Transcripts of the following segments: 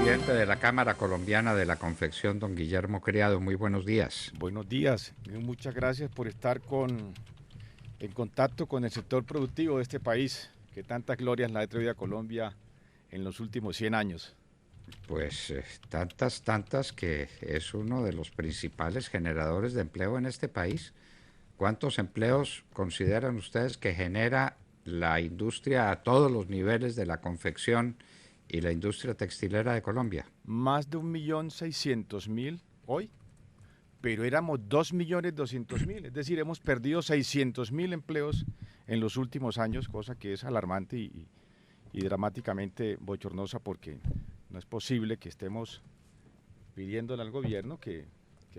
presidente de la Cámara Colombiana de la Confección, don Guillermo Criado. Muy buenos días. Buenos días. Muchas gracias por estar en contacto con el sector productivo de este país, que tantas glorias le ha traído a Colombia en los últimos 100 años. Pues tantas que es uno de los principales generadores de empleo en este país. ¿Cuántos empleos consideran ustedes que genera la industria a todos los niveles de la confección y la industria textilera de Colombia? Más de 1.600.000 hoy, pero éramos 2.200.000, es decir, hemos perdido 600.000 empleos en los últimos años, cosa que es alarmante y dramáticamente bochornosa, porque no es posible que estemos pidiéndole al gobierno que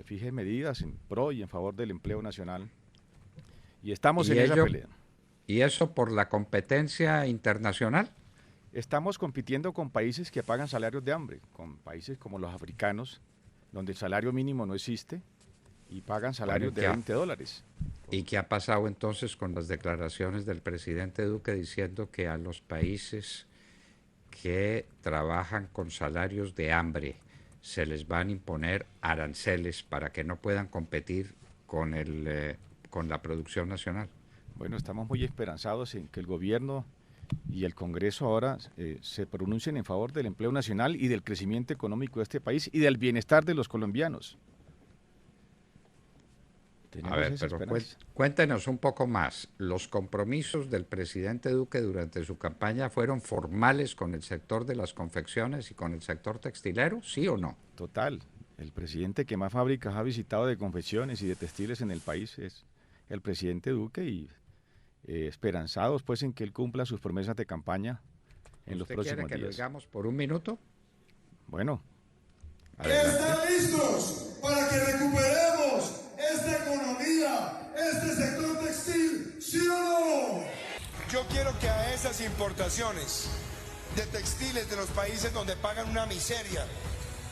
fije medidas en pro y en favor del empleo nacional, y estamos en esa pelea. ¿Y eso por la competencia internacional? Estamos compitiendo con países que pagan salarios de hambre, con países como los africanos, donde el salario mínimo no existe y pagan salarios de $20. ¿Y qué ha pasado entonces con las declaraciones del presidente Duque diciendo que a los países que trabajan con salarios de hambre se les van a imponer aranceles para que no puedan competir con la producción nacional? Bueno, estamos muy esperanzados en que el gobierno y el Congreso ahora se pronuncien en favor del empleo nacional y del crecimiento económico de este país y del bienestar de los colombianos. A ver, pero cuéntenos un poco más. ¿Los compromisos del presidente Duque durante su campaña fueron formales con el sector de las confecciones y con el sector textilero, sí o no? Total. El presidente que más fábricas ha visitado de confecciones y de textiles en el país es el presidente Duque, y esperanzados pues en que él cumpla sus promesas de campaña en los próximos días. ¿Usted quiere que lo digamos por un minuto? Bueno. ¿Están listos para que recuperemos esta economía, este sector textil, sí o no? Yo quiero que a esas importaciones de textiles de los países donde pagan una miseria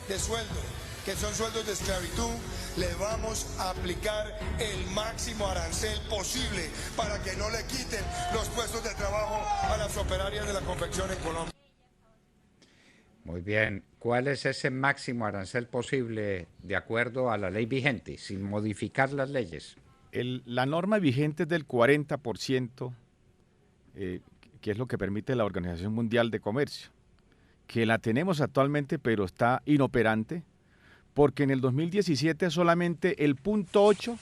de sueldo, que son sueldos de esclavitud, le vamos a aplicar el máximo arancel posible para que no le quiten los puestos de trabajo a las operarias de la confección en Colombia. Muy bien. ¿Cuál es ese máximo arancel posible de acuerdo a la ley vigente, sin modificar las leyes? La norma vigente es del 40%, que es lo que permite la Organización Mundial de Comercio, que la tenemos actualmente, pero está inoperante, porque en el 2017 solamente el 0.8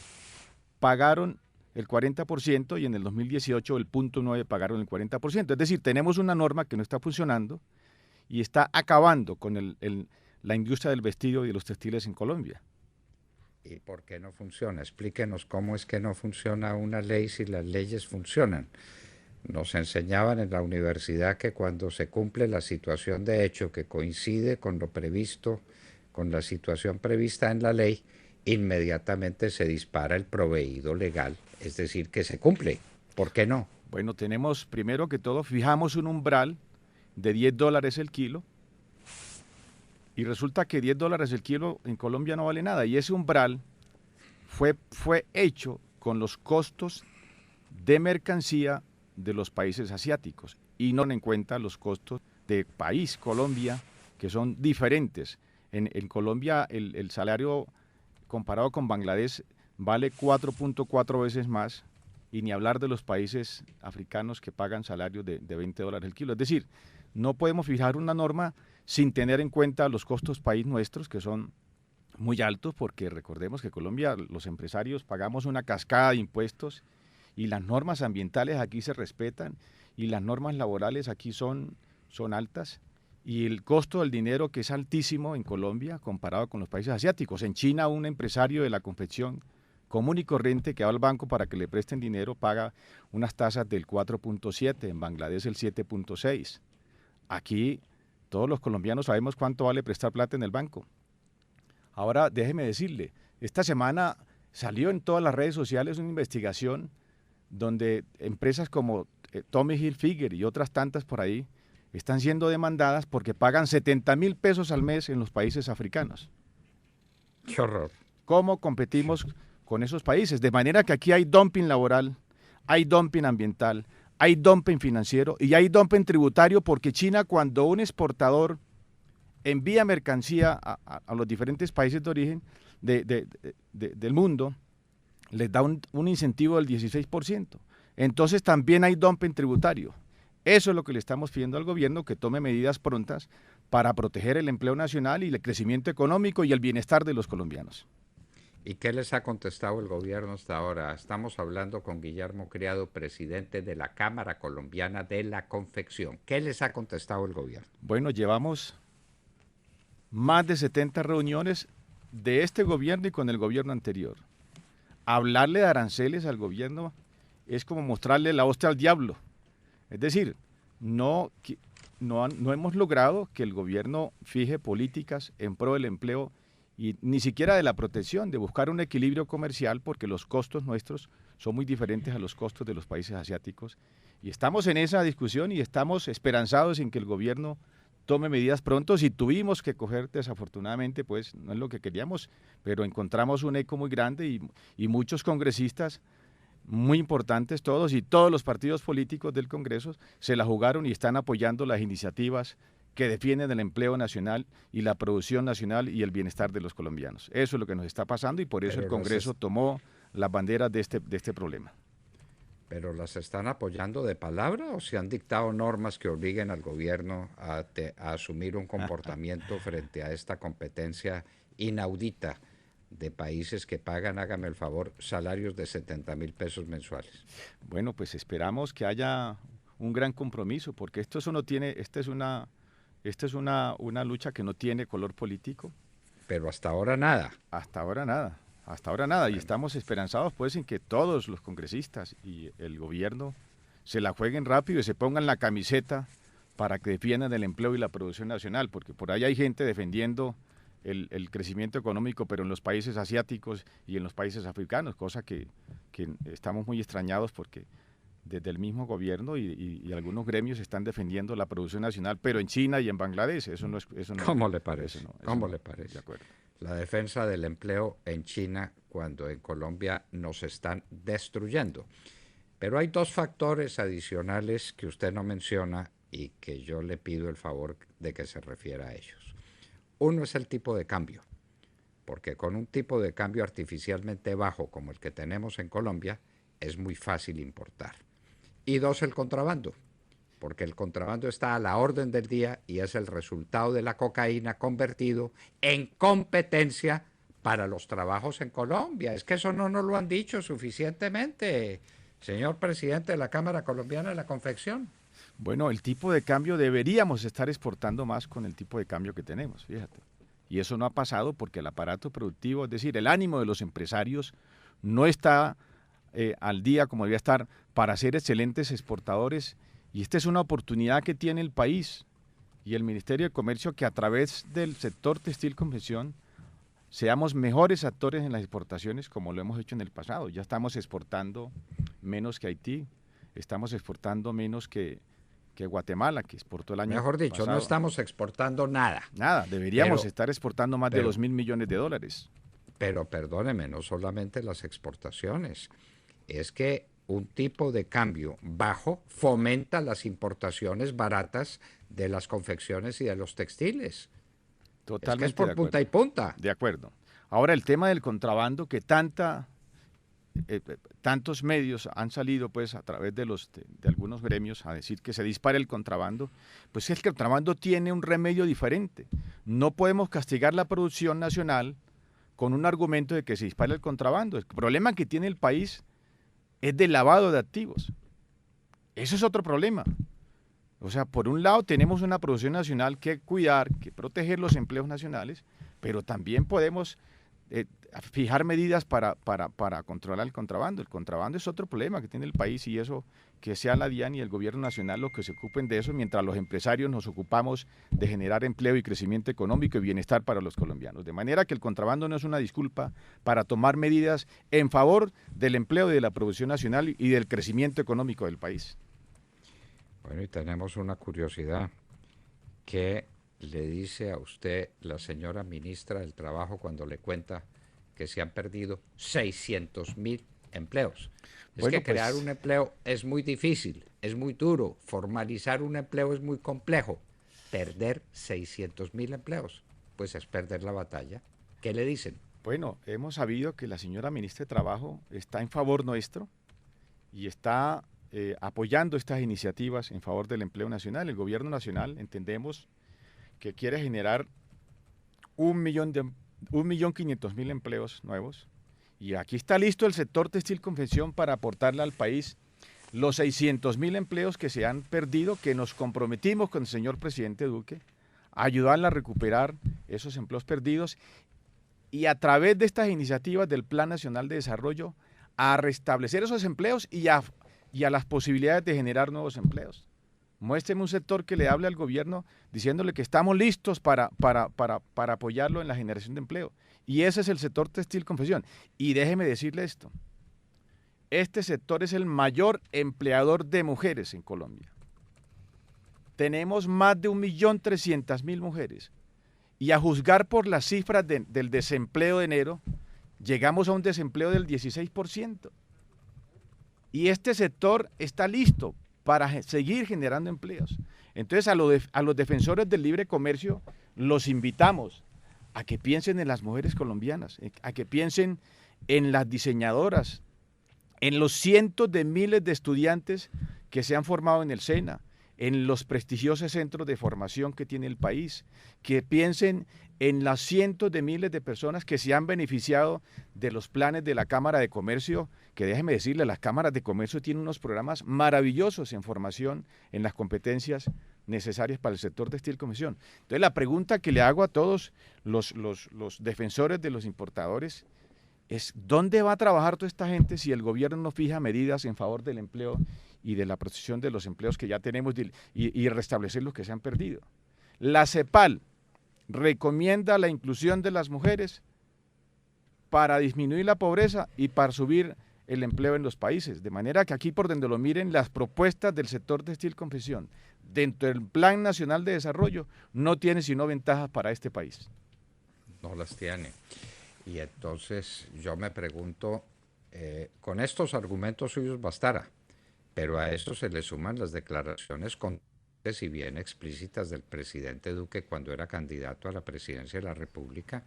pagaron el 40% y en el 2018 el 0.9 pagaron el 40%. Es decir, tenemos una norma que no está funcionando y está acabando con la industria del vestido y de los textiles en Colombia. ¿Y por qué no funciona? Explíquenos cómo es que no funciona una ley si las leyes funcionan. Nos enseñaban en la universidad que cuando se cumple la situación de hecho que coincide con lo previsto, con la situación prevista en la ley, inmediatamente se dispara el proveído legal, es decir, que se cumple. ¿Por qué no? Bueno, tenemos, primero que todo, fijamos un umbral de $10 el kilo, y resulta que $10 el kilo en Colombia no vale nada, y ese umbral fue hecho con los costos de mercancía de los países asiáticos, y no en cuenta los costos de país Colombia, que son diferentes. En Colombia el salario comparado con Bangladesh vale 4.4 veces más, y ni hablar de los países africanos que pagan salarios de $20 el kilo. Es decir, no podemos fijar una norma sin tener en cuenta los costos país nuestros, que son muy altos, porque recordemos que Colombia, los empresarios pagamos una cascada de impuestos, y las normas ambientales aquí se respetan, y las normas laborales aquí son altas, y el costo del dinero, que es altísimo en Colombia comparado con los países asiáticos. En China, un empresario de la confección común y corriente que va al banco para que le presten dinero paga unas tasas del 4.7, en Bangladesh el 7.6. Aquí todos los colombianos sabemos cuánto vale prestar plata en el banco. Ahora, déjeme decirle, esta semana salió en todas las redes sociales una investigación donde empresas como Tommy Hilfiger y otras tantas por ahí están siendo demandadas porque pagan 70.000 pesos al mes en los países africanos. ¡Qué horror! ¿Cómo competimos con esos países? De manera que aquí hay dumping laboral, hay dumping ambiental, hay dumping financiero y hay dumping tributario, porque China, cuando un exportador envía mercancía a los diferentes países de origen del mundo, les da un incentivo del 16%. Entonces también hay dumping tributario. Eso es lo que le estamos pidiendo al gobierno, que tome medidas prontas para proteger el empleo nacional y el crecimiento económico y el bienestar de los colombianos. ¿Y qué les ha contestado el gobierno hasta ahora? Estamos hablando con Guillermo Criado, presidente de la Cámara Colombiana de la Confección. ¿Qué les ha contestado el gobierno? Bueno, llevamos más de 70 reuniones de este gobierno y con el gobierno anterior. Hablarle de aranceles al gobierno es como mostrarle la hostia al diablo. Es decir, no hemos logrado que el gobierno fije políticas en pro del empleo y ni siquiera de la protección, de buscar un equilibrio comercial, porque los costos nuestros son muy diferentes a los costos de los países asiáticos. Y estamos en esa discusión y estamos esperanzados en que el gobierno tome medidas pronto. Si tuvimos que coger, desafortunadamente, pues no es lo que queríamos, pero encontramos un eco muy grande y muchos congresistas muy importantes todos, y todos los partidos políticos del Congreso se la jugaron y están apoyando las iniciativas que defienden el empleo nacional y la producción nacional y el bienestar de los colombianos. Eso es lo que nos está pasando y por eso el Congreso tomó las banderas de este problema. ¿Pero las están apoyando de palabra o se han dictado normas que obliguen al gobierno a asumir un comportamiento frente a esta competencia inaudita de países que pagan, hágame el favor, salarios de 70,000 pesos mensuales? Bueno, pues esperamos que haya un gran compromiso, porque esta es una lucha que no tiene color político. Pero hasta ahora nada. Hasta ahora nada. Bueno. Y estamos esperanzados pues en que todos los congresistas y el gobierno se la jueguen rápido y se pongan la camiseta para que defiendan el empleo y la producción nacional, porque por ahí hay gente defendiendo el crecimiento económico, pero en los países asiáticos y en los países africanos, cosa que estamos muy extrañados, porque desde el mismo gobierno y algunos gremios están defendiendo la producción nacional, pero en China y en Bangladesh. Eso no. ¿Cómo le parece? ¿Cómo le De parece? acuerdo. La defensa del empleo en China, cuando en Colombia nos están destruyendo. Pero hay dos factores adicionales que usted no menciona y que yo le pido el favor de que se refiera a ellos. Uno es el tipo de cambio, porque con un tipo de cambio artificialmente bajo como el que tenemos en Colombia, es muy fácil importar. Y dos, el contrabando, porque el contrabando está a la orden del día y es el resultado de la cocaína convertido en competencia para los trabajos en Colombia. Es que eso no nos lo han dicho suficientemente, señor presidente de la Cámara Colombiana de la Confección. Bueno, el tipo de cambio deberíamos estar exportando más con el tipo de cambio que tenemos, fíjate. Y eso no ha pasado porque el aparato productivo, es decir, el ánimo de los empresarios no está al día como debía estar para ser excelentes exportadores. Y esta es una oportunidad que tiene el país y el Ministerio de Comercio, que a través del sector textil confección seamos mejores actores en las exportaciones como lo hemos hecho en el pasado. Ya estamos exportando menos que Haití, estamos exportando menos que Guatemala, que exportó el año pasado. Mejor dicho, no estamos exportando nada. Nada, deberíamos estar exportando más de 2.000 millones de dólares. Pero perdóneme, no solamente las exportaciones, es que un tipo de cambio bajo fomenta las importaciones baratas de las confecciones y de los textiles. Totalmente. Es que es por punta y punta. De acuerdo. Ahora, el tema del contrabando, que tantos medios han salido pues a través de algunos gremios a decir que se dispara el contrabando, pues es que el contrabando tiene un remedio diferente. No podemos castigar la producción nacional con un argumento de que se dispara el contrabando. El problema que tiene el país es de lavado de activos. Eso es otro problema. O sea, por un lado tenemos una producción nacional que cuidar, que proteger los empleos nacionales, pero también podemos fijar medidas para controlar el contrabando. El contrabando es otro problema que tiene el país, y eso, que sea la DIAN y el gobierno nacional los que se ocupen de eso, mientras los empresarios nos ocupamos de generar empleo y crecimiento económico y bienestar para los colombianos. De manera que el contrabando no es una disculpa para tomar medidas en favor del empleo y de la producción nacional y del crecimiento económico del país. Bueno, y tenemos una curiosidad. ¿Qué le dice a usted la señora ministra del Trabajo cuando le cuenta que se han perdido 600,000 empleos? Es Bueno, que crear un empleo es muy difícil, es muy duro. Formalizar un empleo es muy complejo. perder 600.000 empleos. Pues es perder la batalla. ¿Qué le dicen? Bueno, hemos sabido que la señora ministra de Trabajo está en favor nuestro y está apoyando estas iniciativas en favor del empleo nacional. El gobierno nacional, entendemos, que quiere generar 1.500.000 empleos nuevos. Y aquí está listo el sector textil confección para aportarle al país los 600.000 empleos que se han perdido, que nos comprometimos con el señor presidente Duque a ayudarle a recuperar esos empleos perdidos y a través de estas iniciativas del Plan Nacional de Desarrollo a restablecer esos empleos y a las posibilidades de generar nuevos empleos. Muéstreme un sector que le hable al gobierno diciéndole que estamos listos para apoyarlo en la generación de empleo. Y ese es el sector textil confección. Y déjeme decirle esto, este sector es el mayor empleador de mujeres en Colombia. Tenemos más de 1.300.000 mujeres. Y a juzgar por las cifras del desempleo de enero, llegamos a un desempleo del 16%. Y este sector está listo para seguir generando empleos. Entonces a los defensores del libre comercio los invitamos a que piensen en las mujeres colombianas, a que piensen en las diseñadoras, en los cientos de miles de estudiantes que se han formado en el SENA, en los prestigiosos centros de formación que tiene el país, que piensen en las cientos de miles de personas que se han beneficiado de los planes de la Cámara de Comercio, que déjeme decirle, las cámaras de comercio tienen unos programas maravillosos en formación, en las competencias necesarias para el sector textil confección. Entonces la pregunta que le hago a todos los defensores de los importadores es, ¿dónde va a trabajar toda esta gente si el gobierno no fija medidas en favor del empleo y de la protección de los empleos que ya tenemos y restablecer los que se han perdido? La CEPAL recomienda la inclusión de las mujeres para disminuir la pobreza y para subir el empleo en los países, de manera que aquí por donde lo miren, las propuestas del sector textil confección dentro del Plan Nacional de Desarrollo no tienen sino ventajas para este país. No las tiene. Y entonces yo me pregunto, con estos argumentos suyos bastará, pero a eso se le suman las declaraciones y bien explícitas del presidente Duque cuando era candidato a la presidencia de la República,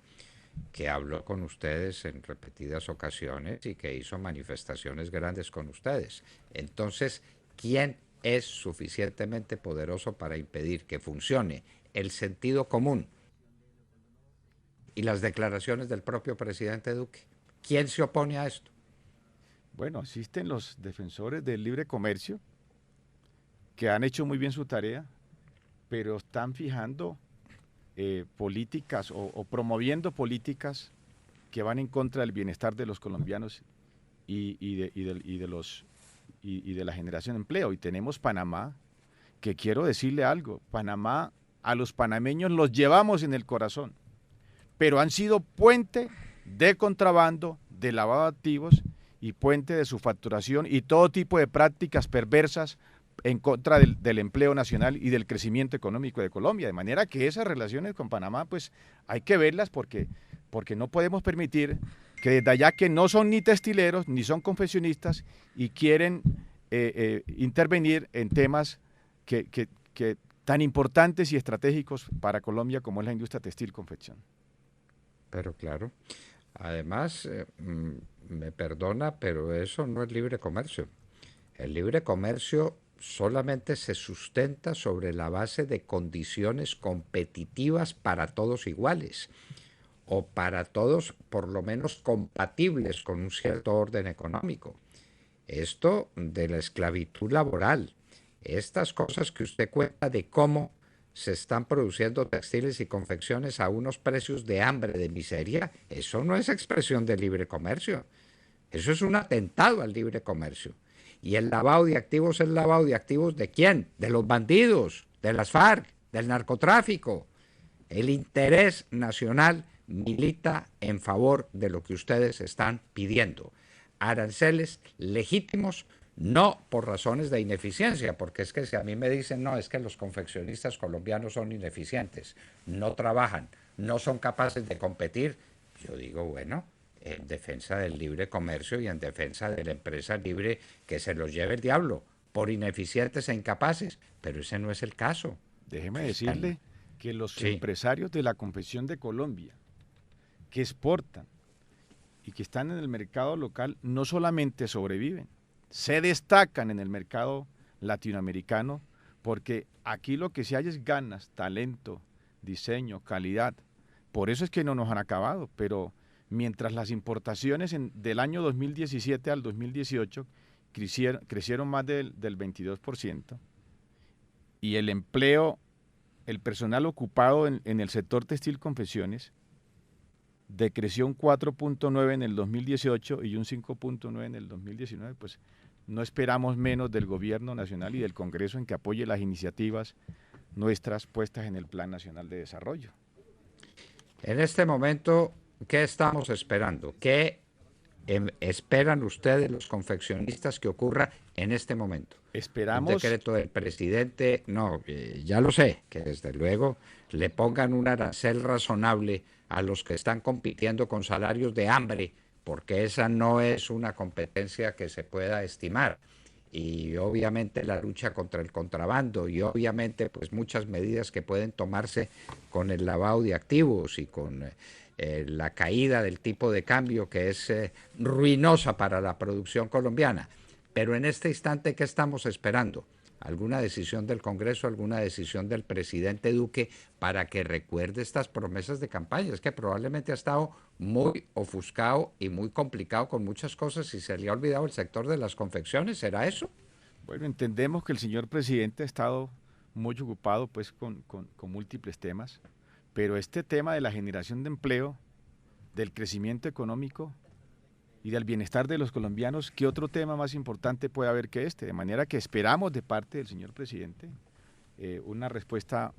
que habló con ustedes en repetidas ocasiones y que hizo manifestaciones grandes con ustedes. Entonces, ¿quién es suficientemente poderoso para impedir que funcione el sentido común y las declaraciones del propio presidente Duque? ¿Quién se opone a esto? Bueno, existen los defensores del libre comercio que han hecho muy bien su tarea, pero están fijando políticas o promoviendo políticas que van en contra del bienestar de los colombianos y de la generación de empleo. Y tenemos Panamá, que quiero decirle algo, Panamá, a los panameños los llevamos en el corazón, pero han sido puente de contrabando, de lavado de activos y puente de su facturación y todo tipo de prácticas perversas en contra del empleo nacional y del crecimiento económico de Colombia, de manera que esas relaciones con Panamá pues hay que verlas porque no podemos permitir que desde allá, que no son ni textileros ni son confeccionistas y quieren intervenir en temas que tan importantes y estratégicos para Colombia como es la industria textil confección. Pero claro, además, me perdona, pero eso no es libre comercio. El libre comercio solamente se sustenta sobre la base de condiciones competitivas para todos iguales, o para todos por lo menos compatibles con un cierto orden económico. Esto de la esclavitud laboral, estas cosas que usted cuenta de cómo se están produciendo textiles y confecciones a unos precios de hambre, de miseria, eso no es expresión de libre comercio. Eso es un atentado al libre comercio. Y el lavado de activos es lavado de activos ¿de quién? De los bandidos, de las FARC, del narcotráfico. El interés nacional milita en favor de lo que ustedes están pidiendo. Aranceles legítimos, no por razones de ineficiencia, porque es que si a mí me dicen, no, es que los confeccionistas colombianos son ineficientes, no trabajan, no son capaces de competir, yo digo, bueno, en defensa del libre comercio y en defensa de la empresa libre, que se los lleve el diablo, por ineficientes e incapaces, pero ese no es el caso. Déjeme decirle que los Sí. empresarios de la confección de Colombia, que exportan y que están en el mercado local, no solamente sobreviven, se destacan en el mercado latinoamericano, porque aquí lo que se hay es ganas, talento, diseño, calidad. Por eso es que no nos han acabado, pero mientras las importaciones del año 2017 al 2018 crecieron más del 22%, y el empleo, el personal ocupado en el sector textil confecciones, decreció un 4.9 en el 2018 y un 5.9 en el 2019, pues no esperamos menos del gobierno nacional y del Congreso en que apoye las iniciativas nuestras puestas en el Plan Nacional de Desarrollo. En este momento, ¿qué estamos esperando? ¿Qué esperan ustedes, los confeccionistas, que ocurra en este momento? Esperamos... Un decreto del presidente, no, ya lo sé, que desde luego le pongan un arancel razonable a los que están compitiendo con salarios de hambre, porque esa no es una competencia que se pueda estimar. Y obviamente la lucha contra el contrabando y obviamente pues muchas medidas que pueden tomarse con el lavado de activos y con la caída del tipo de cambio, que es ruinosa para la producción colombiana. Pero en este instante, ¿qué estamos esperando? ¿Alguna decisión del Congreso, alguna decisión del presidente Duque para que recuerde estas promesas de campaña? Es que probablemente ha estado muy ofuscado y muy complicado con muchas cosas y se le ha olvidado el sector de las confecciones. ¿Será eso? Bueno, entendemos que el señor presidente ha estado muy ocupado pues con múltiples temas, pero este tema de la generación de empleo, del crecimiento económico y del bienestar de los colombianos, ¿qué otro tema más importante puede haber que este? De manera que esperamos de parte del señor presidente una respuesta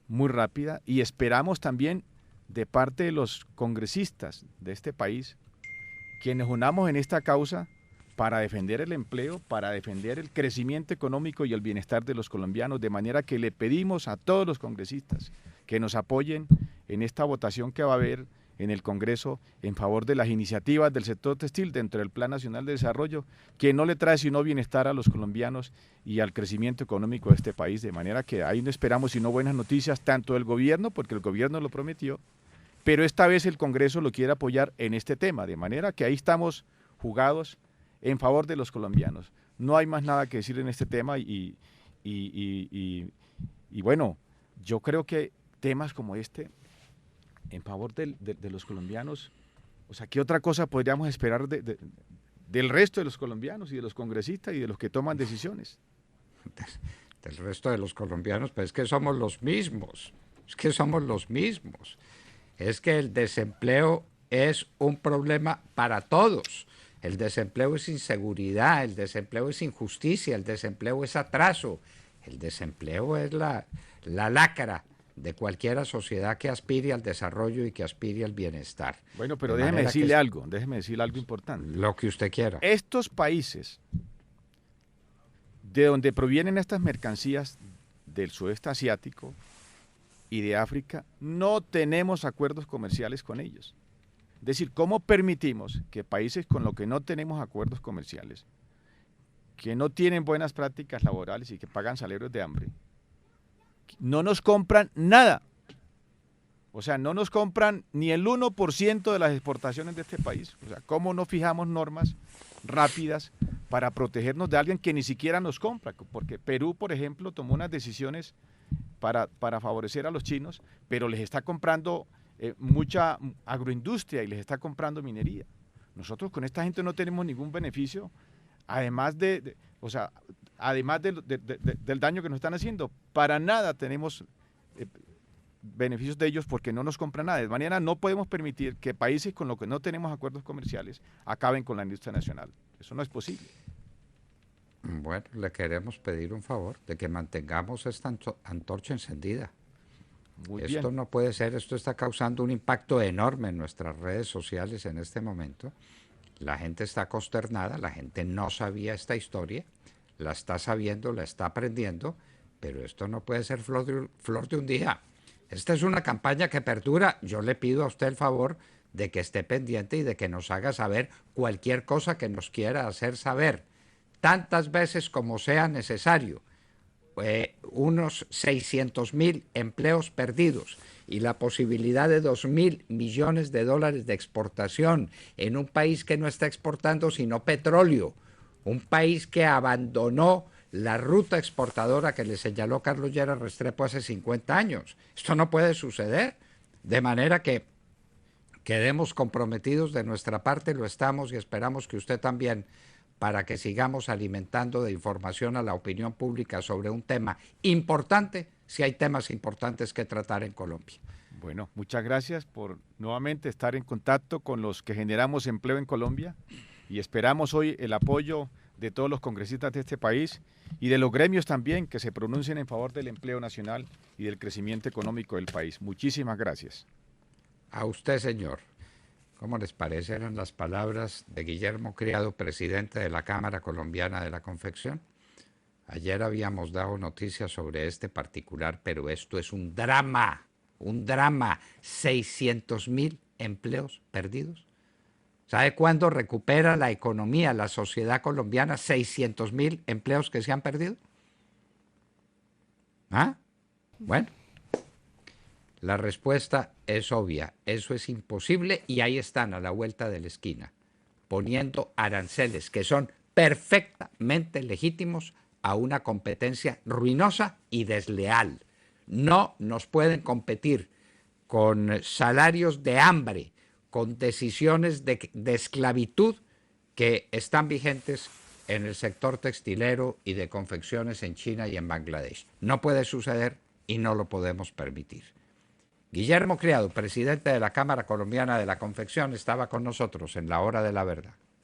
muy rápida, y esperamos también de parte de los congresistas de este país que nos unamos en esta causa para defender el empleo, para defender el crecimiento económico y el bienestar de los colombianos, de manera que le pedimos a todos los congresistas que nos apoyen en esta votación que va a haber en el Congreso en favor de las iniciativas del sector textil dentro del Plan Nacional de Desarrollo, que no le trae sino bienestar a los colombianos y al crecimiento económico de este país, de manera que ahí no esperamos sino buenas noticias, tanto del gobierno, porque el gobierno lo prometió, pero esta vez el Congreso lo quiere apoyar en este tema, de manera que ahí estamos jugados en favor de los colombianos. No hay más nada que decir en este tema y bueno, yo creo que temas como este en favor de los colombianos, o sea, ¿qué otra cosa podríamos esperar del resto de los colombianos y de los congresistas y de los que toman decisiones? Del resto de los colombianos, pues es que somos los mismos, es que somos los mismos. Es que el desempleo es un problema para todos. El desempleo es inseguridad, el desempleo es injusticia, el desempleo es atraso, el desempleo es la lacra de cualquier sociedad que aspire al desarrollo y que aspire al bienestar. Bueno, pero déjeme decirle algo importante. Lo que usted quiera. Estos países de donde provienen estas mercancías del sudeste asiático y de África, no tenemos acuerdos comerciales con ellos. Es decir, ¿cómo permitimos que países con los que no tenemos acuerdos comerciales, que no tienen buenas prácticas laborales y que pagan salarios de hambre, no nos compran nada? O sea, no nos compran ni el 1% de las exportaciones de este país. O sea, ¿cómo no fijamos normas rápidas para protegernos de alguien que ni siquiera nos compra? Porque Perú, por ejemplo, tomó unas decisiones para favorecer a los chinos, pero les está comprando mucha agroindustria y les está comprando minería. Nosotros con esta gente no tenemos ningún beneficio, además además del daño que nos están haciendo. Para nada tenemos beneficios de ellos porque no nos compran nada. De manera no podemos permitir que países con los que no tenemos acuerdos comerciales acaben con la industria nacional. Eso no es posible. Bueno, le queremos pedir un favor de que mantengamos esta antorcha encendida. Esto no puede ser, esto está causando un impacto enorme en nuestras redes sociales en este momento. La gente está consternada, la gente no sabía esta historia, la está sabiendo, la está aprendiendo, pero esto no puede ser flor de un día. Esta es una campaña que perdura. Yo le pido a usted el favor de que esté pendiente y de que nos haga saber cualquier cosa que nos quiera hacer saber, tantas veces como sea necesario. unos 600.000 empleos perdidos y la posibilidad de 2.000 millones de dólares de exportación en un país que no está exportando sino petróleo, un país que abandonó la ruta exportadora que le señaló Carlos Lleras Restrepo hace 50 años. Esto no puede suceder, de manera que quedemos comprometidos de nuestra parte, lo estamos y esperamos que usted también, para que sigamos alimentando de información a la opinión pública sobre un tema importante, si hay temas importantes que tratar en Colombia. Bueno, muchas gracias por nuevamente estar en contacto con los que generamos empleo en Colombia y esperamos hoy el apoyo de todos los congresistas de este país y de los gremios también que se pronuncien en favor del empleo nacional y del crecimiento económico del país. Muchísimas gracias. A usted, señor. ¿Cómo les parece? Eran las palabras de Guillermo Criado, presidente de la Cámara Colombiana de la Confección. Ayer habíamos dado noticias sobre este particular, pero esto es un drama, 600.000 empleos perdidos. ¿Sabe cuándo recupera la economía, la sociedad colombiana, 600.000 empleos que se han perdido? ¿Ah? Bueno, la respuesta es obvia, eso es imposible y ahí están a la vuelta de la esquina, poniendo aranceles que son perfectamente legítimos a una competencia ruinosa y desleal. No nos pueden competir con salarios de hambre, con decisiones de esclavitud que están vigentes en el sector textilero y de confecciones en China y en Bangladesh. No puede suceder y no lo podemos permitir. Guillermo Criado, presidente de la Cámara Colombiana de la Confección, estaba con nosotros en La Hora de la Verdad.